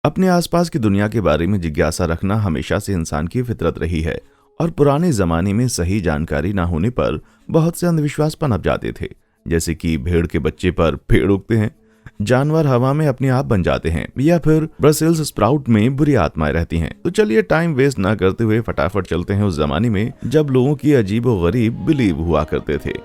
अपने आसपास की दुनिया के बारे में जिज्ञासा रखना हमेशा से इंसान की फितरत रही है और पुराने जमाने में सही जानकारी ना होने पर बहुत से अंधविश्वास पनप जाते थे, जैसे कि भेड़ के बच्चे पर पेड़ उगते हैं, जानवर हवा में अपने आप बन जाते हैं या फिर ब्रसेल्स स्प्राउट में बुरी आत्माएं रहती हैं। तो चलिए टाइम वेस्ट ना करते हुए फटाफट चलते हैं उस जमाने में जब लोगों की अजीब व गरीब बिलीव हुआ करते थे।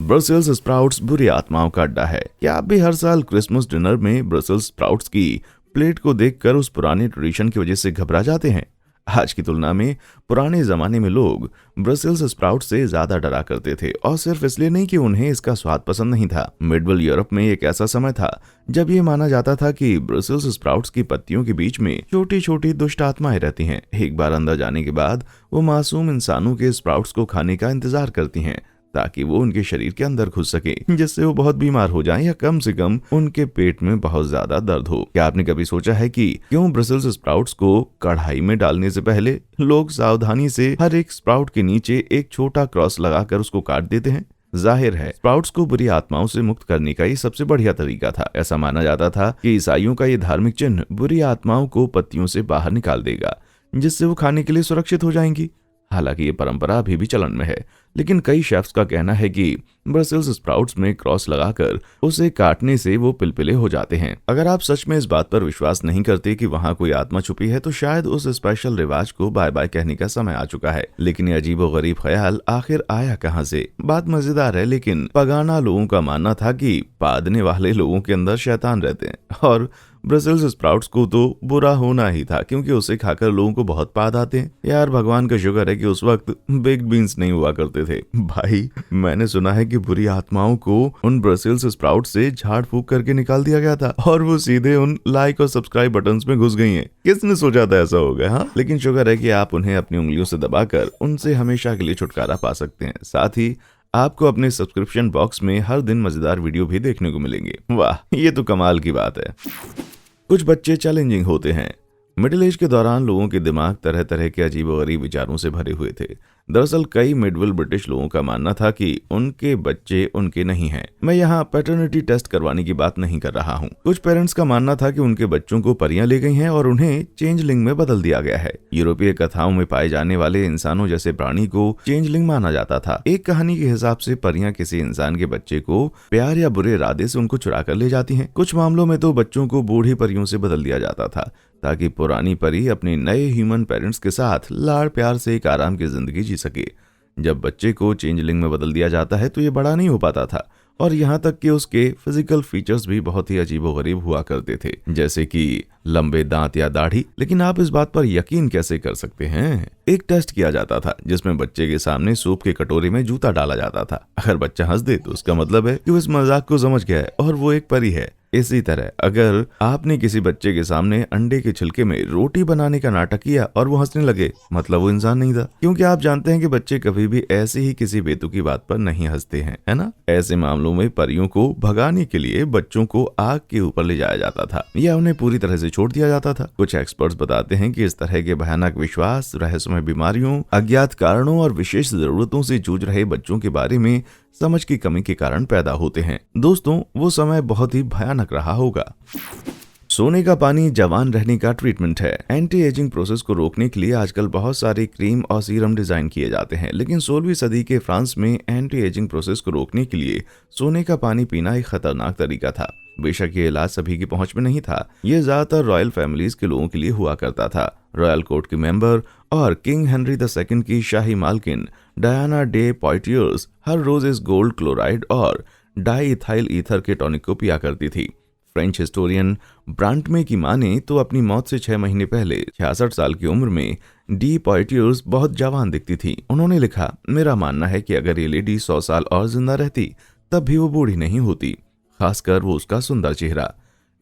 ब्रसेल्स स्प्राउट्स बुरी आत्माओं का अड्डा है। क्या आप भी हर साल क्रिसमस डिनर में ब्रसेल्स स्प्राउट्स की प्लेट को देखकर उस पुराने ट्रेडिशन की वजह से घबरा जाते हैं? आज की तुलना में पुराने जमाने में लोग ब्रसेल्स स्प्राउट से ज्यादा डरा करते थे, और सिर्फ इसलिए नहीं कि उन्हें इसका स्वाद पसंद नहीं था। मिडवेल यूरोप में एक ऐसा समय था जब ये माना जाता था कि ब्रसेल्स स्प्राउट्स की पत्तियों के बीच में छोटी छोटी दुष्ट आत्माएं रहती हैं। एक बार अंदर जाने के बाद वो मासूम इंसानों के स्प्राउट्स को खाने का इंतजार करती हैं ताकि वो उनके शरीर के अंदर घुस सके, जिससे वो बहुत बीमार हो जाएं या कम से कम उनके पेट में बहुत ज्यादा दर्द हो। क्या आपने कभी सोचा है कि क्यों ब्रसेल्स स्प्राउट्स को कढ़ाई में डालने से पहले लोग सावधानी से हर एक स्प्राउट के नीचे एक छोटा क्रॉस लगाकर उसको काट देते हैं? जाहिर है स्प्राउट्स को बुरी आत्माओं से मुक्त करने का ये सबसे बढ़िया तरीका था। ऐसा माना जाता था कि ईसाइयों का ये धार्मिक चिन्ह बुरी आत्माओं को पत्तियों से बाहर निकाल देगा, जिससे वो खाने के लिए सुरक्षित हो जाएंगी। हालांकि ये परंपरा अभी भी चलन में है, लेकिन कई शेफ्स का कहना है कि ब्रसेल्स स्प्राउट्स में क्रॉस लगाकर उसे काटने से वो पिलपिले हो जाते हैं। अगर आप सच में इस बात पर विश्वास नहीं करते कि वहाँ कोई आत्मा छुपी है, तो शायद उस स्पेशल रिवाज को बाय बाय कहने का समय आ चुका है। लेकिन ये अजीबोगरीब ख्याल आखिर आया कहाँ से? बात मजेदार है, लेकिन पगाना लोगों का मानना था कि पादने वाले लोगों के अंदर शैतान रहते हैं, और ब्रसेल्स स्प्राउट्स को तो बुरा होना ही था क्योंकि उसे खाकर लोगों को बहुत पाद आते हैं। यार भगवान का शुक्र है कि उस वक्त बेक्ड बीन्स नहीं हुआ करते थे। भाई मैंने सुना है कि बुरी आत्माओं को उन ब्रसेल्स स्प्राउट से झाड़ फूक करके निकाल दिया गया था और वो सीधे उन लाइक और सब्सक्राइब बटन्स में घुस गई हैं। किसने सोचा था ऐसा होगा? हाँ, लेकिन शुक्र है कि आप उन्हें अपनी उंगलियों से दबाकर उनसे हमेशा के लिए छुटकारा पा सकते हैं। साथ ही आपको अपने सब्सक्रिप्शन बॉक्स में हर दिन मजेदार वीडियो भी देखने को मिलेंगे। वाह, ये तो कमाल की बात है। कुछ बच्चे चैलेंजिंग होते हैं। मिडिल एज के दौरान लोगों के दिमाग तरह तरह के अजीबोगरीब विचारों से भरे हुए थे। दरअसल कई मिडवेल ब्रिटिश लोगों का मानना था कि उनके बच्चे उनके नहीं हैं। मैं यहाँ पैटर्निटी टेस्ट करवाने की बात नहीं कर रहा हूँ। कुछ पेरेंट्स का मानना था कि उनके बच्चों को परियां ले गई हैं और उन्हें चेंजलिंग में बदल दिया गया है। यूरोपीय कथाओं में पाए जाने वाले इंसानों जैसे प्राणी को चेंजलिंग माना जाता था। एक कहानी के हिसाब से परियां किसी इंसान के बच्चे को प्यार या बुरे इरादे से उनको चुरा कर ले जाती हैं। कुछ मामलों में तो बच्चों को बूढ़ी परियों से बदल दिया जाता था ताकि पुरानी परी अपने नए ह्यूमन पेरेंट्स के साथ लाड़ प्यार से एक आराम की जिंदगी जी सके। जब बच्चे को चेंजलिंग में बदल दिया जाता है तो ये बड़ा नहीं हो पाता था, और यहाँ तक कि उसके फिजिकल फीचर्स भी बहुत ही अजीबोगरीब हुआ करते थे, जैसे कि लंबे दांत या दाढ़ी। लेकिन आप इस बात पर यकीन कैसे कर सकते हैं? एक टेस्ट किया जाता था जिसमें बच्चे के सामने सूप के कटोरे में जूता डाला जाता था। अगर बच्चा हंस दे तो उसका मतलब है कि वो इस मजाक को समझ गया है और वो एक परी है। इसी तरह अगर आपने किसी बच्चे के सामने अंडे के छिलके में रोटी बनाने का नाटक किया और वो हंसने लगे, मतलब वो इंसान नहीं था, क्योंकि आप जानते हैं कि बच्चे कभी भी ऐसे ही किसी बेतुकी बात पर नहीं हंसते हैं, है ना? ऐसे मामलों में परियों को भगाने के लिए बच्चों को आग के ऊपर ले जाया जाता था या उन्हें पूरी तरह से छोड़ दिया जाता था। कुछ एक्सपर्ट्स बताते हैं कि इस तरह के भयानक विश्वास रहस्यमय बीमारियों, अज्ञात कारणों और विशेष जरूरतों से जूझ रहे बच्चों के बारे में समझ की कमी के कारण पैदा होते हैं। दोस्तों, वो समय बहुत ही भयानक रहा होगा। सोने का पानी जवान रहने का ट्रीटमेंट है। एंटी एजिंग प्रोसेस को रोकने के लिए आजकल बहुत सारे क्रीम और सीरम डिजाइन किए जाते हैं, लेकिन 16वीं सदी के फ्रांस में एंटी एजिंग प्रोसेस को रोकने के लिए सोने का पानी पीना एक खतरनाक तरीका था। बेशक ये इलाज सभी की पहुंच में नहीं था। ये ज्यादातर रॉयल फैमिलीज के लोगों के लिए हुआ करता था। रॉयल कोर्ट के मेंबर और किंग हेनरी II की शाही मालकिन डायना डे पॉइटियर्स हर रोज इस गोल्ड क्लोराइड और डाई इथाइल ईथर के टॉनिक को पिया करती थी। फ्रेंच हिस्टोरियन ब्रांटमे की माने तो अपनी मौत से 6 महीने पहले 66 साल की उम्र में डी पॉइटियर्स बहुत जवान दिखती थी। उन्होंने लिखा, मेरा मानना है कि अगर ये लेडी 100 साल और जिंदा रहती तब भी वो बूढ़ी नहीं होती, खासकर वो उसका सुंदर चेहरा।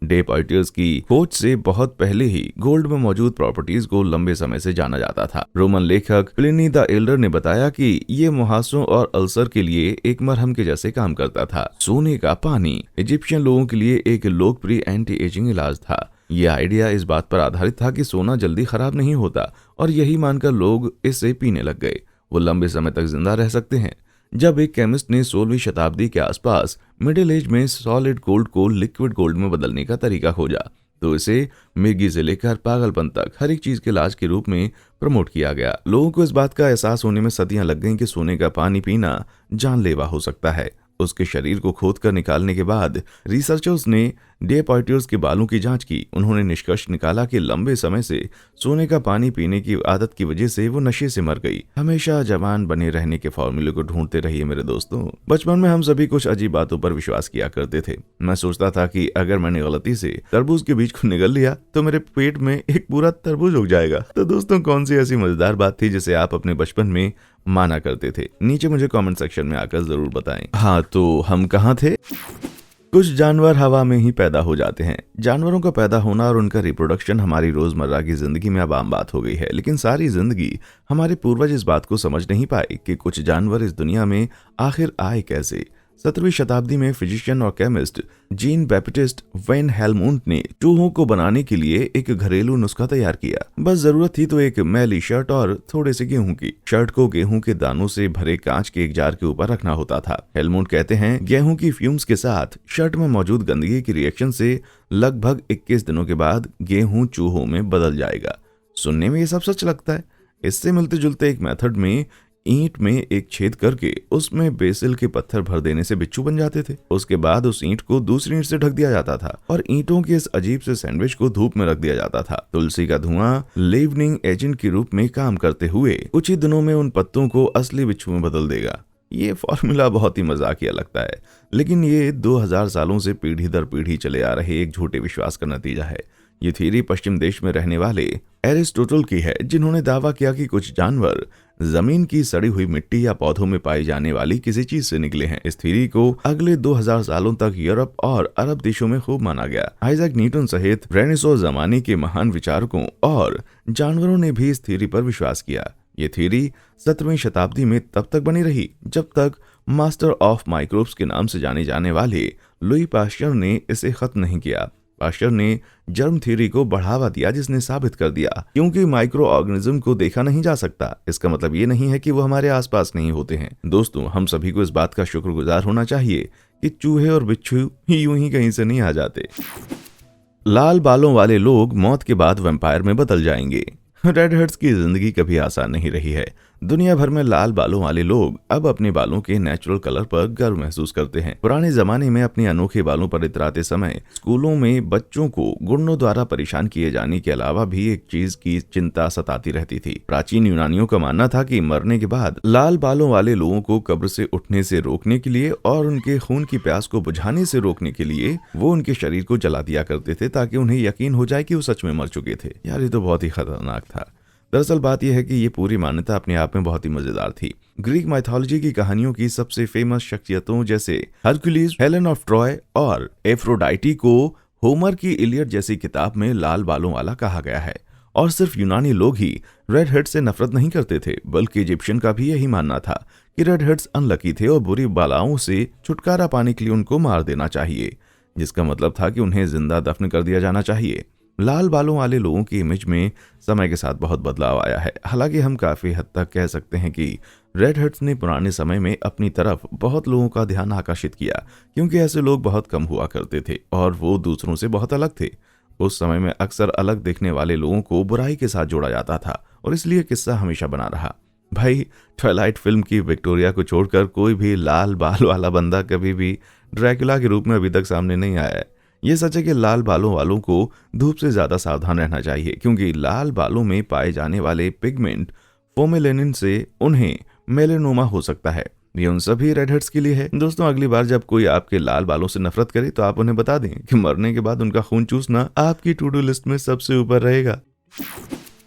डे पॉइटियर्स की खोज से बहुत पहले ही गोल्ड में मौजूद प्रॉपर्टीज को लंबे समय से जाना जाता था। रोमन लेखक प्लिनी द एल्डर ने बताया कि ये मुहासों और अल्सर के लिए एक मरहम के जैसे काम करता था। सोने का पानी इजिप्शियन लोगों के लिए एक लोकप्रिय एंटी एजिंग इलाज था। यह आइडिया इस बात पर आधारित था कि सोना जल्दी खराब नहीं होता, और यही मानकर लोग इसे पीने लग गए। वो लंबे समय तक जिंदा रह सकते हैं। जब एक केमिस्ट ने 16वीं शताब्दी के आसपास मिडिल एज में सॉलिड गोल्ड को लिक्विड गोल्ड में बदलने का तरीका खोजा, तो इसे मिर्गी से लेकर पागलपन तक हर एक चीज के इलाज के रूप में प्रमोट किया गया। लोगों को इस बात का एहसास होने में सदियां लग गईं कि सोने का पानी पीना जानलेवा हो सकता है। उसके शरीर को खोद कर निकालने के बाद रिसर्चर्स ने डेपोइटर्स के बालों की जांच की। उन्होंने निष्कर्ष निकाला कि लंबे समय से सोने का पानी पीने की आदत की वजह से वो नशे से मर गई। हमेशा जवान बने रहने के फॉर्मूले को ढूंढते रहिए मेरे दोस्तों। बचपन में हम सभी कुछ अजीब बातों पर विश्वास किया करते थे। मैं सोचता था कि अगर मैंने गलती से तरबूज के बीज को निगल लिया तो मेरे पेट में एक पूरा तरबूज उग जाएगा। तो दोस्तों, कौन सी ऐसी मजेदार बात थी जिसे आप अपने बचपन में माना करते थे? नीचे मुझे कमेंट सेक्शन में आकर जरूर बताएं। हाँ, तो हम कहाँ थे? कुछ जानवर हवा में ही पैदा हो जाते हैं। जानवरों का पैदा होना और उनका रिप्रोडक्शन हमारी रोजमर्रा की जिंदगी में अब आम बात हो गई है, लेकिन सारी जिंदगी हमारे पूर्वज इस बात को समझ नहीं पाए कि कुछ जानवर इस दुनिया में आखिर आए कैसे। 17वीं शताब्दी में फिजिशियन और केमिस्ट जीन बैप्टिस्ट वैन हेलमुंट ने चूहों को बनाने के लिए एक घरेलू नुस्खा तैयार किया। बस जरूरत थी तो एक मैली शर्ट और थोड़े से गेहूं की। शर्ट को गेहूं के दानों से भरे कांच के एक जार के ऊपर रखना होता था। हेलमुंट कहते हैं, गेहूं की फ्यूम्स के साथ शर्ट में मौजूद गंदगी की रिएक्शन से लगभग 21 दिनों के बाद गेहूं चूहों में बदल जाएगा। सुनने में ये सब सच लगता है। इससे मिलते जुलते एक मेथड में ईंट में एक छेद करके उसमें बेसिल के पत्थर भर देने से बिच्छू बन जाते थे। उसके बाद उस ईंट को दूसरी ईंट से ढक दिया जाता था और ईंटों के इस अजीब से सैंडविच को धूप में रख दिया जाता था। तुलसी का धुआं लीवनिंग एजेंट के रूप में काम करते हुए कुछ ही दिनों में उन पत्तों को असली बिच्छू में बदल देगा। ये फॉर्मूला बहुत ही मजाकिया लगता है, लेकिन ये 2000 सालों से पीढ़ी दर पीढ़ी चले आ रहे एक झूठे विश्वास का नतीजा है। ये थ्योरी पश्चिम देश में रहने वाले एरिस्टोटल की है, जिन्होंने दावा किया कि कुछ जानवर जमीन की सड़ी हुई मिट्टी या पौधों में पाई जाने वाली किसी चीज से निकले हैं। इस थ्योरी को अगले 2000 सालों तक यूरोप और अरब देशों में खूब माना गया। आइजैक न्यूटन सहित रेनेसां जमाने के महान विचारकों और जानवरों ने भी इस थ्योरी पर विश्वास किया। ये थ्योरी 17वीं शताब्दी में तब तक बनी रही जब तक मास्टर ऑफ माइक्रोब्स के नाम से जाने जाने वाले लुई पाश्चर ने इसे खत्म नहीं किया। पाश्चर ने जर्म थ्योरी को बढ़ावा दिया, जिसने साबित कर दिया क्योंकि माइक्रो ऑर्गेनिज्म को देखा नहीं जा सकता, इसका मतलब ये नहीं है कि वो हमारे आसपास नहीं होते हैं। दोस्तों, हम सभी को इस बात का शुक्रगुजार होना चाहिए कि चूहे और बिच्छू यूं ही कहीं से नहीं आ जाते। लाल बालों वाले लोग मौत के बाद वैम्पायर में बदल जाएंगे। रेडहेड्स की जिंदगी कभी आसान नहीं रही है। दुनिया भर में लाल बालों वाले लोग अब अपने बालों के नेचुरल कलर पर गर्व महसूस करते हैं। पुराने जमाने में अपने अनोखे बालों पर इतराते समय स्कूलों में बच्चों को गुंडों द्वारा परेशान किए जाने के अलावा भी एक चीज की चिंता सताती रहती थी। प्राचीन यूनानियों का मानना था कि मरने के बाद लाल बालों वाले लोगों को कब्र से उठने से रोकने के लिए और उनके खून की प्यास को बुझाने से रोकने के लिए वो उनके शरीर को जला दिया करते थे, ताकि उन्हें यकीन हो जाए कि वो सच में मर चुके थे। यार, ये तो बहुत ही खतरनाक था। दरअसल बात यह है कि ये पूरी मान्यता अपने आप में बहुत ही मजेदार थी। ग्रीक माइथोलॉजी की कहानियों की सबसे फेमस शख्सियतों जैसे हरक्यूलिस, हेलेन ऑफ ट्रॉय और एफ्रोडाइटी को होमर की इलियड जैसी किताब में लाल बालों वाला कहा गया है। और सिर्फ यूनानी लोग ही रेडहेड से नफरत नहीं करते थे, बल्कि इजिप्शियन का भी यही मानना था कि रेडहेड्स अनलकी थे और बुरी बलाओं से छुटकारा पाने के लिए उनको मार देना चाहिए, जिसका मतलब था कि उन्हें जिंदा दफन कर दिया जाना चाहिए। लाल बालों वाले लोगों की इमेज में समय के साथ बहुत बदलाव आया है। हालांकि हम काफी हद तक कह सकते हैं कि रेडहेड्स ने पुराने समय में अपनी तरफ बहुत लोगों का ध्यान आकर्षित किया, क्योंकि ऐसे लोग बहुत कम हुआ करते थे और वो दूसरों से बहुत अलग थे। उस समय में अक्सर अलग दिखने वाले लोगों को बुराई के साथ जोड़ा जाता था और इसलिए किस्सा हमेशा बना रहा। भाई, ट्वाइलाइट फिल्म की विक्टोरिया को छोड़कर कोई भी लाल बाल वाला बंदा कभी भी ड्रैकुला के रूप में अभी तक सामने नहीं आया है। ये सच है कि लाल बालों वालों को धूप से ज्यादा सावधान रहना चाहिए, क्योंकि लाल बालों में पाए जाने वाले पिगमेंट फोमेलेनिन से उन्हें मेलेनोमा हो सकता है। ये उन सभी रेडहेड्स के लिए है। दोस्तों, अगली बार जब कोई आपके लाल बालों से नफरत करे तो आप उन्हें बता दें कि मरने के बाद उनका खून चूसना आपकी टू डू लिस्ट में सबसे ऊपर रहेगा।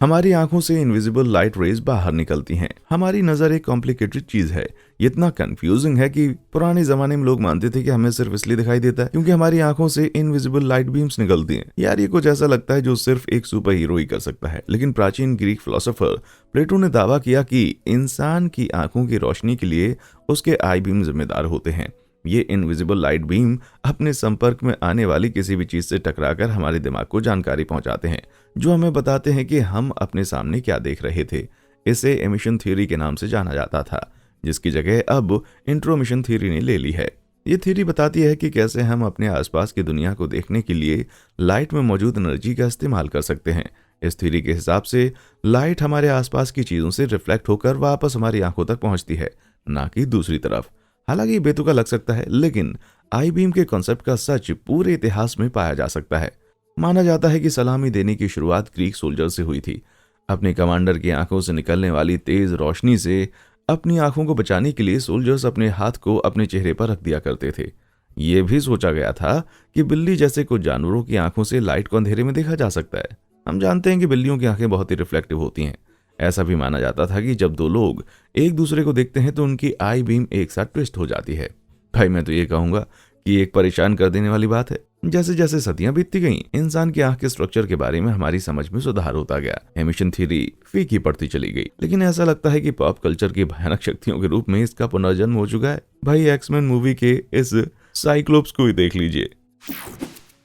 हमारी आंखों से इनविजिबल लाइट रेज बाहर निकलती हैं। हमारी नजर एक कॉम्प्लिकेटेड चीज है। ये इतना कंफ्यूजिंग है कि पुराने जमाने में लोग मानते थे कि हमें सिर्फ इसलिए दिखाई देता है क्योंकि हमारी आंखों से इनविजिबल लाइट बीम्स निकलती हैं। यार, ये कुछ ऐसा लगता है जो सिर्फ एक सुपर हीरो ही कर सकता है। लेकिन प्राचीन ग्रीक फिलोसोफर प्लेटो ने दावा किया कि इंसान की आंखों की रोशनी के लिए उसके आई बीम जिम्मेदार होते हैं। ये इनविजिबल लाइट बीम अपने संपर्क में आने वाली किसी भी चीज से टकराकर हमारे दिमाग को जानकारी पहुंचाते हैं, जो हमें बताते हैं कि हम अपने सामने क्या देख रहे थे। इसे एमिशन थ्योरी के नाम से जाना जाता था। जिसकी जगह अब इंट्रोमिशन थ्योरी ने ले ली है। ये थ्योरी बताती है कि कैसे हम अपने आसपास की दुनिया को देखने के लिए लाइट में मौजूद एनर्जी का इस्तेमाल कर सकते हैं। इस थ्योरी के हिसाब से लाइट हमारे आसपास की चीज़ों से रिफ्लेक्ट होकर वापस हमारी आंखों तक पहुंचती है, ना कि दूसरी तरफ। हालांकि ये बेतुका लग सकता है, लेकिन आई बीम के कॉन्सेप्ट का सच पूरे इतिहास में पाया जा सकता है। माना जाता है कि सलामी देने की शुरुआत ग्रीक सोल्जर से हुई थी। अपने कमांडर की आंखों से निकलने वाली तेज रोशनी से अपनी आंखों को बचाने के लिए सोल्जर्स अपने हाथ को अपने चेहरे पर रख दिया करते थे। ये भी सोचा गया था कि बिल्ली जैसे कुछ जानवरों की आंखों से लाइट को अंधेरे में देखा जा सकता है। हम जानते हैं कि बिल्लियों की आंखें बहुत ही रिफ्लेक्टिव होती हैं। ऐसा भी माना जाता था कि जब दो लोग एक दूसरे को देखते हैं तो उनकी आई बीम एक साथ ट्विस्ट हो जाती है। भाई मैं तो ये कहूंगा कि एक परेशान कर देने वाली बात है। जैसे जैसे सदियां बीतती गईं, इंसान की आंख के स्ट्रक्चर के बारे में हमारी समझ में सुधार होता गया। एमिशन थ्योरी फीकी पड़ती चली गई, लेकिन ऐसा लगता है कि पॉप कल्चर की भयानक शक्तियों के रूप में इसका पुनर्जन्म हो चुका है। भाई एक्समैन मूवी के इस साइक्लोप्स को ही देख लीजिए।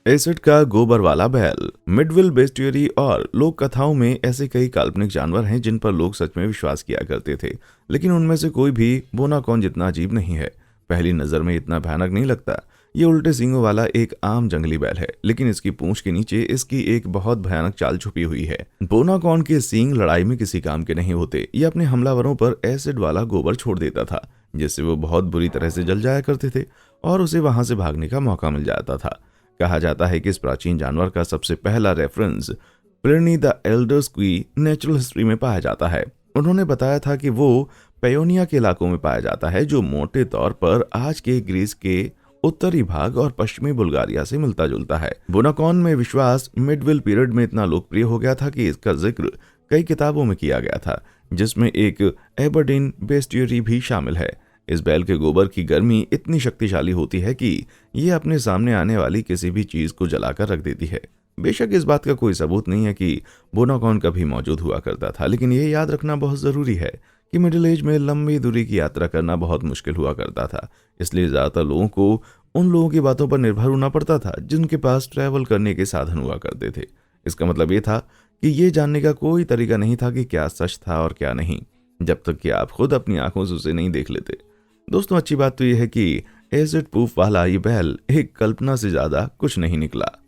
एसिड का गोबर वाला बैल। मिडविल बेस्टियरी और लोक कथाओं में ऐसे कई काल्पनिक जानवर हैं जिन पर लोग सच में विश्वास किया करते थे, लेकिन उनमें से कोई भी बोनाकॉन जितना अजीब नहीं है। पहली नजर में इतना भयानक नहीं लगता। ये उल्टे सींगों वाला एक आम जंगली बैल है, लेकिन इसकी पूंछ के नीचे इसकी एक बहुत भयानक चाल छुपी हुई है। बोनाकॉन के सींग लड़ाई में किसी काम के नहीं होते। ये अपने हमलावरों पर एसिड वाला गोबर छोड़ देता था, जिससे वो बहुत बुरी तरह से जल जाया करते थे और उसे वहां से भागने का मौका मिल जाता था। कहा जाता है कि इस प्राचीन जानवर का सबसे पहला रेफरेंस प्लिनी द एल्डर्स की नेचुरल हिस्ट्री में पाया जाता है। उन्होंने बताया था कि वो पेयोनिया के इलाकों में पाया जाता है, जो मोटे तौर पर आज के ग्रीस के उत्तरी भाग और पश्चिमी बुल्गारिया से मिलता जुलता है। बोनाकॉन में विश्वास मिडविल पीरियड में इतना लोकप्रिय हो गया था कि इसका जिक्र कई किताबों में किया गया था, जिसमें एक एबरडीन बेस्टियरी भी शामिल है। इस बैल के गोबर की गर्मी इतनी शक्तिशाली होती है कि ये अपने सामने आने वाली किसी भी चीज को जलाकर रख देती है। बेशक इस बात का कोई सबूत नहीं है कि बोनाकॉन कभी मौजूद हुआ करता था, लेकिन यह याद रखना बहुत जरूरी है कि मिडिल एज में लंबी दूरी की यात्रा करना बहुत मुश्किल हुआ करता था। इसलिए ज्यादातर लोगों को उन लोगों की बातों पर निर्भर होना पड़ता था जिनके पास ट्रैवल करने के साधन हुआ करते थे। इसका मतलब ये था कि ये जानने का कोई तरीका नहीं था कि क्या सच था और क्या नहीं, जब तक कि आप खुद अपनी आंखों से उसे नहीं देख लेते। दोस्तों, अच्छी बात तो यह है कि एसिड प्रूफ वाला ये बैल एक कल्पना से ज्यादा कुछ नहीं निकला।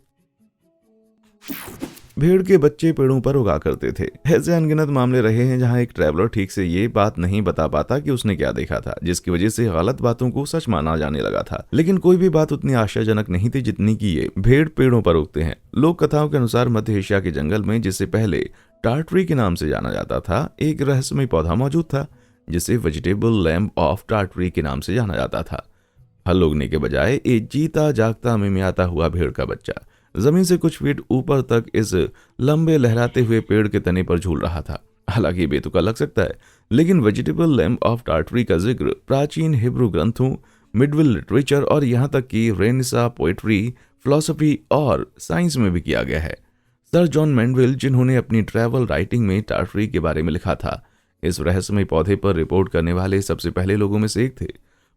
भेड़ के बच्चे पेड़ों पर उगा करते थे। ऐसे अनगिनत मामले रहे हैं जहां एक ट्रैवलर ठीक से ये बात नहीं बता पाता कि उसने क्या देखा था, जिसकी वजह से गलत बातों को सच माना जाने लगा था। लेकिन कोई भी बात उतनी आश्चर्यजनक नहीं थी जितनी कि ये भेड़ पेड़ों पर उगते हैं। लोक कथाओं के अनुसार मध्य एशिया के जंगल में, जिसे पहले टार्टरी के नाम से जाना जाता था, एक रहस्यमय पौधा मौजूद था जिसे वेजिटेबल लैम्प ऑफ टार्टरी के नाम से जाना जाता था। फल उगने के बजाय एक जीता जागता मिमियाता हुआ भेड़ का बच्चा जमीन से कुछ फीट ऊपर तक इस लंबे लहराते हुए पेड़ के तने पर झूल रहा था। हालांकि बेतुका लग सकता है, लेकिन वेजिटेबल लैम्प ऑफ टार्टरी का जिक्र प्राचीन हिब्रू ग्रंथों, मिडविल लिटरेचर और यहाँ तक कि रेनेसा पोएट्री, फिलॉसफी और साइंस में भी किया गया है। सर जॉन मैंडविल, जिन्होंने अपनी ट्रैवल राइटिंग में टार्टरी के बारे में लिखा था, इस रहस्यमय पौधे पर रिपोर्ट करने वाले सबसे पहले लोगों में से एक थे।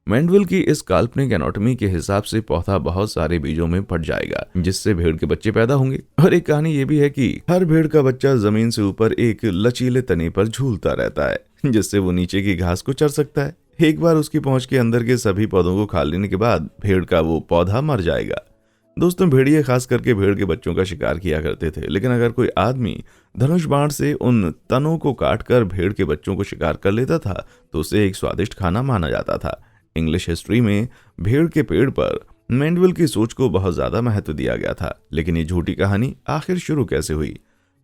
मैंडविल की इस काल्पनिक एनाटॉमी के हिसाब से पौधा बहुत सारे बीजों में फट जाएगा, जिससे भेड़ के बच्चे पैदा होंगे। और एक कहानी ये भी है कि हर भेड़ का बच्चा जमीन से ऊपर एक लचीले तने पर झूलता रहता है, जिससे वो नीचे की घास को चर सकता है। एक बार उसकी पहुंच के अंदर के सभी पौधों को खा लेने के बाद भेड़ का वो पौधा मर जाएगा। दोस्तों, भेड़िए खास करके भेड़ के बच्चों का शिकार किया करते थे, लेकिन अगर कोई आदमी धनुष बाण से उन तनों को काटकर भेड़ के बच्चों को शिकार कर लेता था तो उसे एक स्वादिष्ट खाना माना जाता था। इंग्लिश हिस्ट्री में भेड़ के पेड़ पर मैंडविल की सोच को बहुत ज्यादा महत्व दिया गया था। लेकिन ये झूठी कहानी आखिर शुरू कैसे हुई?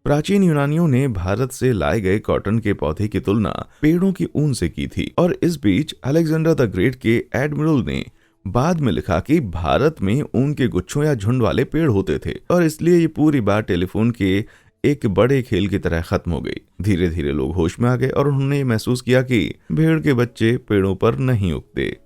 प्राचीन यूनानियों ने भारत से लाए गए कॉटन के पौधे की तुलना पेड़ों की ऊन से की थी, और इस बीच अलेक्जेंडर द ग्रेट के एडमिरल ने बाद में लिखा कि भारत में ऊन के गुच्छों या झुंड वाले पेड़ होते थे, और इसलिए ये पूरी बात टेलीफोन के एक बड़े खेल की तरह खत्म हो गई। धीरे धीरे लोग होश में आ गए और उन्होंने महसूस किया कि भेड़ के बच्चे पेड़ों पर नहीं उगते।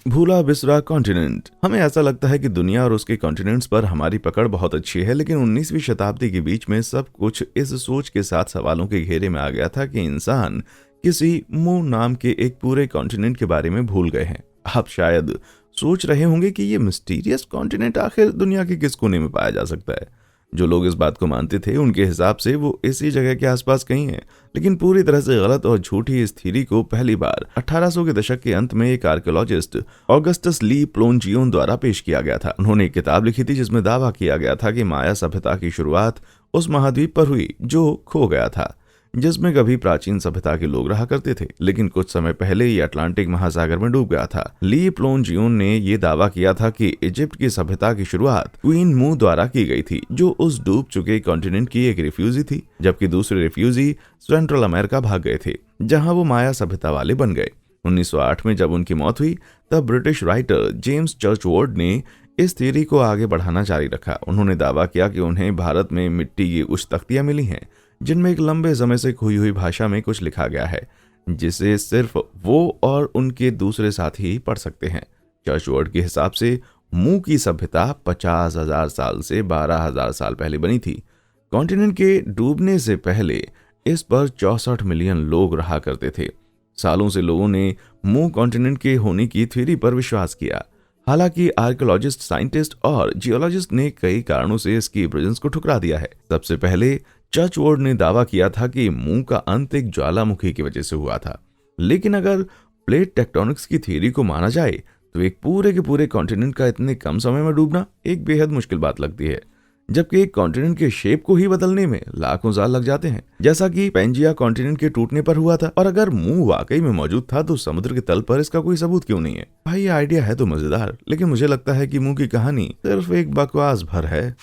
भूला बिसरा कॉन्टिनेंट। हमें ऐसा लगता है कि दुनिया और उसके कॉन्टिनेंट्स पर हमारी पकड़ बहुत अच्छी है, लेकिन 19वीं शताब्दी के बीच में सब कुछ इस सोच के साथ सवालों के घेरे में आ गया था कि इंसान किसी मून नाम के एक पूरे कॉन्टिनेंट के बारे में भूल गए हैं। आप शायद सोच रहे होंगे कि ये मिस्टीरियस कॉन्टिनेंट आखिर दुनिया के किस कोने में पाया जा सकता है। जो लोग इस बात को मानते थे उनके हिसाब से वो इसी जगह के आसपास कहीं है, लेकिन पूरी तरह से गलत और झूठी इस थ्योरी को पहली बार 1800 के दशक के अंत में एक आर्कियोलॉजिस्ट ऑगस्टस ली प्लोनजियोन द्वारा पेश किया गया था। उन्होंने एक किताब लिखी थी जिसमें दावा किया गया था कि माया सभ्यता की शुरुआत उस महाद्वीप पर हुई जो खो गया था, जिसमें कभी प्राचीन सभ्यता के लोग रहा करते थे, लेकिन कुछ समय पहले ये अटलांटिक महासागर में डूब गया था। ली प्लोनजियोन ने यह दावा किया था कि इजिप्ट की सभ्यता की शुरुआत क्वीन मू द्वारा की गई थी, जो उस डूब चुके कॉन्टिनेंट की एक रिफ्यूजी थी, जबकि दूसरे रिफ्यूजी सेंट्रल अमेरिका भाग गए थे, जहां वो माया सभ्यता वाले बन गए। 1908 में जब उनकी मौत हुई तब ब्रिटिश राइटर जेम्स चर्चवॉर्ड ने इस थ्योरी को आगे बढ़ाना जारी रखा। उन्होंने दावा किया कि उन्हें भारत में मिट्टी की कुछ तख्तियां मिली हैं जिनमें एक लंबे समय से खोई हुई भाषा में कुछ लिखा गया है, जिसे सिर्फ वो और उनके दूसरे साथी ही पढ़ सकते हैं। चर्चवॉर्ड के हिसाब से मुंह की सभ्यता 50,000 साल से 12,000 साल पहले बनी थी। कॉन्टिनेंट के डूबने से पहले इस पर 64 मिलियन लोग रहा करते थे। सालों से लोगों ने मुंह कॉन्टिनेंट के होने की थ्योरी पर विश्वास किया। हालांकि आर्कियोलॉजिस्ट, साइंटिस्ट और जियोलॉजिस्ट ने कई कारणों से इसकी एविडेंस को ठुकरा दिया है। सबसे पहले चर्चवॉर्ड ने दावा किया था कि मुंह का अंत एक ज्वालामुखी की वजह से हुआ था, लेकिन अगर प्लेट टेक्टोनिक्स की थ्योरी को माना जाए तो एक पूरे के पूरे कॉन्टिनेंट का इतने कम समय में डूबना एक बेहद मुश्किल बात लगती है, जबकि एक कॉन्टिनेंट के शेप को ही बदलने में लाखों साल लग जाते हैं, जैसा कि पेंजिया कॉन्टिनेंट के टूटने पर हुआ था। और अगर मुंह वाकई में मौजूद था तो समुद्र के तल पर इसका कोई सबूत क्यों नहीं है? भाई, ये आइडिया है तो मजेदार, लेकिन मुझे लगता है कि मुंह की कहानी सिर्फ एक बकवास भर है।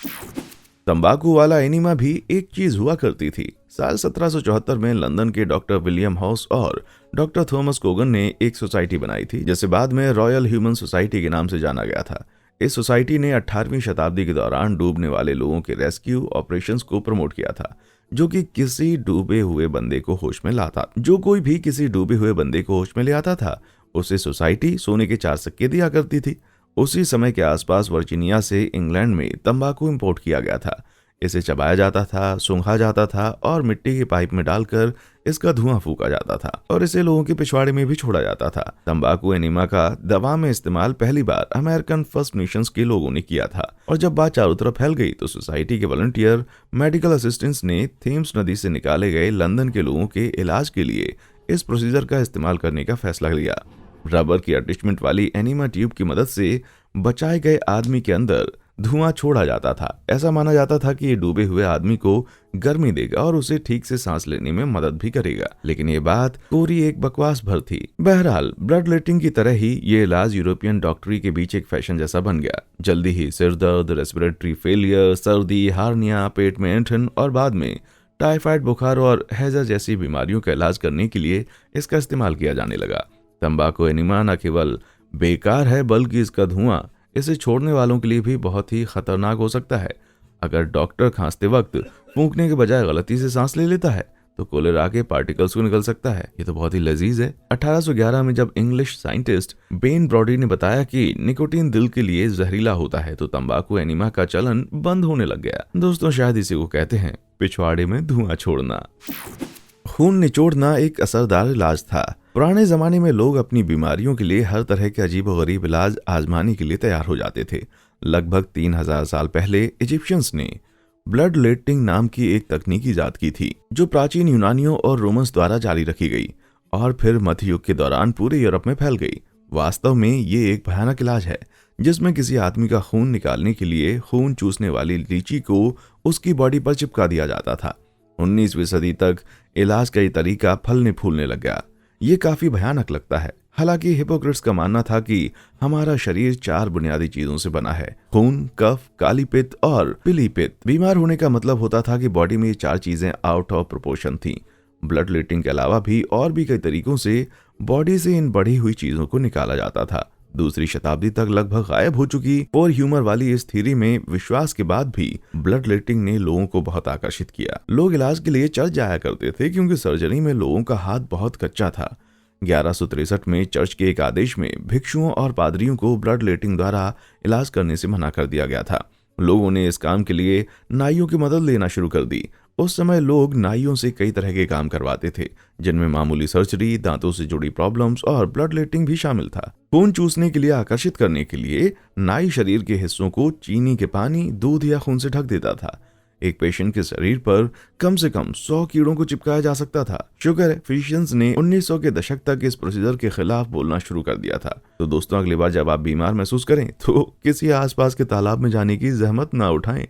तंबाकू वाला एनीमा भी एक चीज हुआ करती थी। साल 1774 में लंदन के डॉक्टर विलियम हाउस और डॉक्टर थॉमस कोगन ने एक सोसाइटी बनाई थी, जिसे बाद में रॉयल ह्यूमन सोसाइटी के नाम से जाना गया था। इस सोसाइटी ने 18वीं शताब्दी के दौरान डूबने वाले लोगों के रेस्क्यू ऑपरेशंस को प्रमोट किया था, जो कि किसी डूबे हुए बंदे को होश में लाता। जो कोई भी किसी डूबे हुए बंदे को होश में ले आता था, उसे सोसाइटी सोने के 4 सिक्के दिया करती थी। उसी समय के आसपास वर्जीनिया से इंग्लैंड में तंबाकू इंपोर्ट किया गया था। इसे चबाया जाता था, सूंघा जाता था और मिट्टी की पाइप में डालकर इसका धुआं फूका जाता था और इसे लोगों के पिछवाड़े में भी छोड़ा जाता था। तंबाकू एनीमा का दवा में इस्तेमाल पहली बार अमेरिकन फर्स्ट नेशंस के लोगों ने किया था, और जब बात चारों तरफ फैल गई तो सोसाइटी के वॉलंटियर मेडिकल असिस्टेंट्स ने थेम्स नदी से निकाले गए लंदन के लोगों के इलाज के लिए इस प्रोसीजर का इस्तेमाल करने का फैसला लिया। रबर की अटैचमेंट वाली एनीमा ट्यूब की मदद से बचाए गए आदमी के अंदर धुआं छोड़ा जाता था। ऐसा माना जाता था कि ये डूबे हुए आदमी को गर्मी देगा और उसे ठीक से सांस लेने में मदद भी करेगा, लेकिन ये बात पूरी एक बकवास भर थी। बहरहाल, ब्लड लेटिंग की तरह ही ये इलाज यूरोपियन डॉक्टरी के बीच एक फैशन जैसा बन गया। जल्दी ही सिर दर्द, रेस्पिरेटरी फेलियर, सर्दी, हार्निया, पेट में ऐंठन और बाद में टाइफाइड बुखार और हैजा जैसी बीमारियों का इलाज करने के लिए इसका इस्तेमाल किया जाने लगा। तंबाकू एनीमा न केवल बेकार है, बल्कि इसका धुआं इसे छोड़ने वालों के लिए भी बहुत ही खतरनाक हो सकता है। अगर डॉक्टर खांसते वक्त फूंकने के बजाय गलती से सांस ले लेता है तो कोलेरा के पार्टिकल्स को निकल सकता है। ये तो बहुत ही लजीज है। 1811 में जब इंग्लिश साइंटिस्ट बेन ब्रॉडी ने बताया कि निकोटीन दिल के लिए जहरीला होता है, तो तंबाकू एनीमा का चलन बंद होने लग गया। दोस्तों, शायद इसी को कहते हैं पिछवाड़े में धुआं छोड़ना। खून निचोड़ना एक असरदार इलाज था। पुराने जमाने में लोग अपनी बीमारियों के लिए हर तरह के अजीबोगरीब इलाज आजमाने के लिए तैयार हो जाते थे। लगभग 3000 साल पहले इजिप्शियंस ने ब्लड लेटिंग नाम की एक तकनीक ईजाद की थी, जो प्राचीन यूनानियों और रोमन्स द्वारा जारी रखी गई और फिर मध्य युग के दौरान पूरे यूरोप में फैल गई। वास्तव में ये एक भयानक इलाज है, जिसमें किसी आदमी का खून निकालने के लिए खून चूसने वाली लीची को उसकी बॉडी पर चिपका दिया जाता था। 19वीं सदी तक इलाज का ये तरीका फलने फूलने लग गया। ये काफी भयानक लगता है। हालांकि हिपोक्रेट्स का मानना था कि हमारा शरीर 4 बुनियादी चीजों से बना है: खून, कफ, काली पित्त और पीली पित्त। बीमार होने का मतलब होता था कि बॉडी में ये 4 चीजें आउट ऑफ प्रोपोर्शन थी। ब्लड लेटिंग के अलावा भी और भी कई तरीकों से बॉडी से इन बढ़ी हुई चीजों को निकाला जाता था। दूसरी शताब्दी तक लगभग गायब हो चुकी और ह्यूमर वाली इस थ्योरी में विश्वास के बाद भी ब्लड लेटिंग ने लोगों को बहुत आकर्षित किया। लोग इलाज के लिए चर्च जाया करते थे क्योंकि सर्जरी में लोगों का हाथ बहुत कच्चा था। 1163 में चर्च के एक आदेश में भिक्षुओं और पादरियों को ब्लड लेटिंग द्वारा इलाज करने से मना कर दिया गया था। लोगों ने इस काम के लिए नाइयों की मदद लेना शुरू कर दी। उस समय लोग नाइयों से कई तरह के काम करवाते थे, जिनमें मामूली सर्जरी, दांतों से जुड़ी प्रॉब्लम्स और ब्लड लेटिंग भी शामिल था। खून चूसने के लिए आकर्षित करने के लिए नाई शरीर के हिस्सों को चीनी के पानी, दूध या खून से ढक देता था। एक पेशेंट के शरीर पर कम से कम 100 कीड़ों को चिपकाया जा सकता था। शुक्र है फिजिशियंस ने 1900 के दशक तक इस प्रोसीजर के खिलाफ बोलना शुरू कर दिया था। तो दोस्तों, अगली बार जब आप बीमार महसूस करें तो किसी आसपास के तालाब में जाने की जहमत ना उठाएं।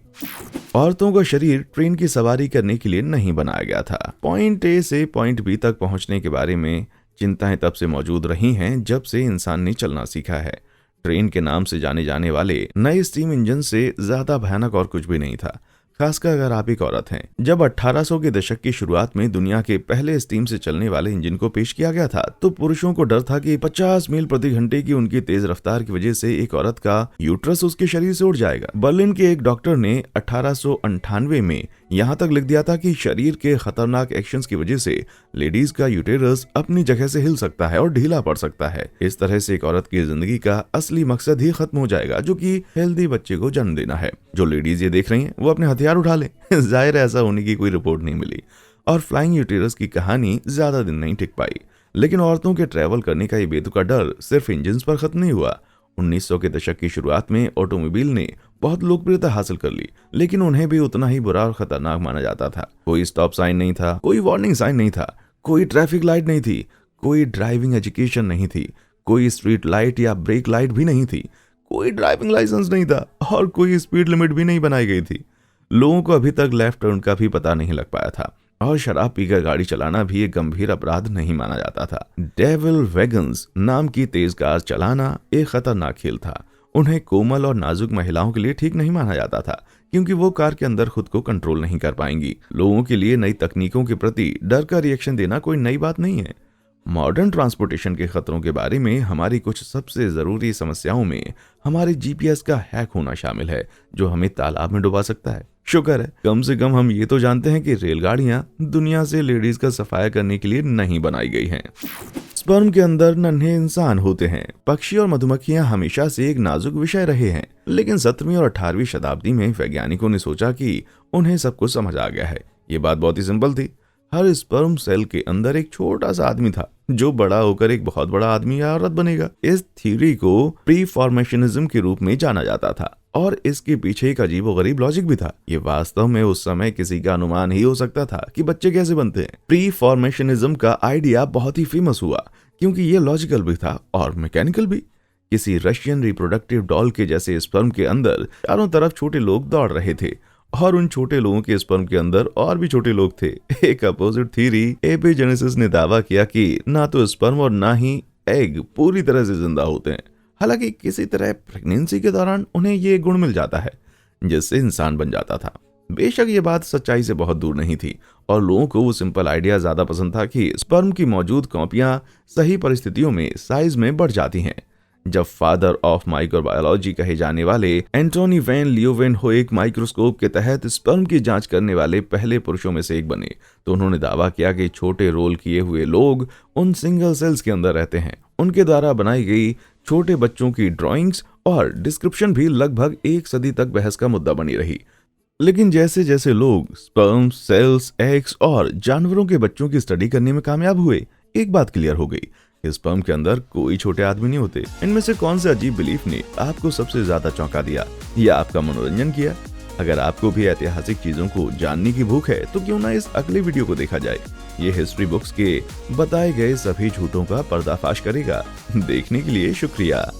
औरतों का शरीर ट्रेन की सवारी करने के लिए नहीं बनाया गया था। पॉइंट ए से पॉइंट बी तक पहुंचने के बारे में चिंताएं तब से मौजूद रही हैं जब से इंसान ने चलना सीखा है। ट्रेन के नाम से जाने जाने वाले नए स्टीम इंजन से ज्यादा भयानक और कुछ भी नहीं था, खासकर अगर आप एक औरत हैं। जब 1800 के दशक की शुरुआत में दुनिया के पहले स्टीम से चलने वाले इंजन को पेश किया गया था तो पुरुषों को डर था कि 50 मील प्रति घंटे की उनकी तेज रफ्तार की वजह से एक औरत का यूट्रस उसके शरीर से उड़ जाएगा। बर्लिन के एक डॉक्टर ने 1898 में यहाँ तक लिख दिया था कि शरीर के खतरनाक एक्शंस की वजह से लेडीज का यूटेरस अपनी जगह से हिल सकता है और ढीला पड़ सकता है। इस तरह से एक औरत की जिंदगी का असली मकसद ही खत्म हो जाएगा, जो कि हेल्दी बच्चे को जन्म देना है। जो लेडीज ये देख रही हैं वो अपने हथियार उठा लें। जाहिर है ऐसा होने की कोई रिपोर्ट नहीं मिली और फ्लाइंग यूटेरस की कहानी ज्यादा दिन नहीं टिक पाई। लेकिन औरतों के ट्रैवल करने का ये बेतुका डर सिर्फ इंजन पर खत्म नहीं हुआ। 1900 के दशक की शुरुआत में ऑटोमोबाइल ने बहुत लोकप्रियता हासिल कर ली, लेकिन उन्हें भी उतना ही बुरा और खतरनाक माना जाता था। कोई स्टॉप साइन नहीं था, कोई वार्निंग साइन नहीं था, कोई ट्रैफिक लाइट नहीं थी, कोई ड्राइविंग एजुकेशन नहीं थी, कोई स्ट्रीट लाइट या ब्रेक लाइट भी नहीं थी, कोई ड्राइविंग लाइसेंस नहीं था और कोई स्पीड लिमिट भी नहीं बनाई गई थी। लोगों को अभी तक लेफ्ट टर्न का भी पता नहीं लग पाया था और शराब पीकर गाड़ी चलाना भी एक गंभीर अपराध नहीं माना जाता था। डेविल वैगन्स नाम की तेज कार चलाना एक खतरनाक खेल था। उन्हें कोमल और नाजुक महिलाओं के लिए ठीक नहीं माना जाता था क्योंकि वो कार के अंदर खुद को कंट्रोल नहीं कर पाएंगी। लोगों के लिए नई तकनीकों के प्रति डर का रिएक्शन देना कोई नई बात नहीं है। मॉडर्न ट्रांसपोर्टेशन के खतरों के बारे में हमारी कुछ सबसे जरूरी समस्याओं में हमारे जीपीएस का हैक होना शामिल है, जो हमें तालाब में डुबा सकता है। शुक्र है कम से कम हम ये तो जानते हैं कि रेलगाड़ियां दुनिया से लेडीज का सफाया करने के लिए नहीं बनाई गई हैं। स्पर्म के अंदर नन्हे इंसान होते हैं। पक्षी और मधुमक्खियां हमेशा से एक नाजुक विषय रहे हैं, लेकिन 17वीं और 18वीं शताब्दी में वैज्ञानिकों ने सोचा कि उन्हें सब कुछ समझ आ गया है। ये बात बहुत ही सिंपल थी। हर स्पर्म सेल के अंदर एक छोटा सा आदमी था जो बड़ा होकर एक बहुत बड़ा आदमी या औरत बनेगा। इस थ्योरी को प्री फॉर्मेशनिज्म के रूप में जाना जाता था और इसके पीछे एक अजीबोगरीब लॉजिक भी था। ये वास्तव में उस समय किसी का अनुमान ही हो सकता था कि बच्चे कैसे बनते हैं। प्री फॉर्मेशनिज्म का आइडिया बहुत ही फेमस हुआ क्योंकि ये लॉजिकल भी था और मैकेनिकल भी। किसी रशियन रिप्रोडक्टिव डॉल के जैसे स्पर्म के अंदर चारों तरफ छोटे लोग दौड़ रहे थे और उन छोटे लोगों के स्पर्म के अंदर और भी छोटे लोग थे। एक अपोजिट थ्योरी एपिजेनेसिस ने दावा किया कि ना तो स्पर्म और ना ही एग पूरी तरह से जिंदा होते हैं। हालांकि किसी तरह प्रेगनेंसी के दौरान उन्हें ये गुण मिल जाता है जिससे इंसान बन जाता था। बेशक ये बात सच्चाई से बहुत दूर नहीं थी और लोगों को वो सिंपल आइडिया ज्यादा पसंद था कि स्पर्म की मौजूद कॉपियां सही परिस्थितियों में साइज में बढ़ जाती हैं। जब फादर ऑफ माइक्रोबायोलॉजी कहे जाने वाले एंटोनी वैन लीeuwenhoek माइक्रोस्कोप के तहत स्पर्म की जांच करने वाले पहले पुरुषों में से एक बने, तो उन्होंने दावा किया कि छोटे रोल किए हुए लोग उन सिंगल सेल्स के अंदर रहते हैं। उनके द्वारा बनाई गई छोटे बच्चों की ड्राइंग्स और डिस्क्रिप्शन भी लगभग एक सदी तक बहस का मुद्दा बनी रही। लेकिन जैसे जैसे लोग स्पर्म सेल्स, एग्स और जानवरों के बच्चों की स्टडी करने में कामयाब हुए, एक बात क्लियर हो गई, स्पर्म के अंदर कोई छोटे आदमी नहीं होते। इनमें से कौन से अजीब बिलीफ ने आपको सबसे ज्यादा चौंका दिया या आपका मनोरंजन किया? अगर आपको भी ऐतिहासिक चीजों को जानने की भूख है तो क्यों ना इस अगले वीडियो को देखा जाए। ये हिस्ट्री बुक्स के बताए गए सभी झूठों का पर्दाफाश करेगा। देखने के लिए शुक्रिया।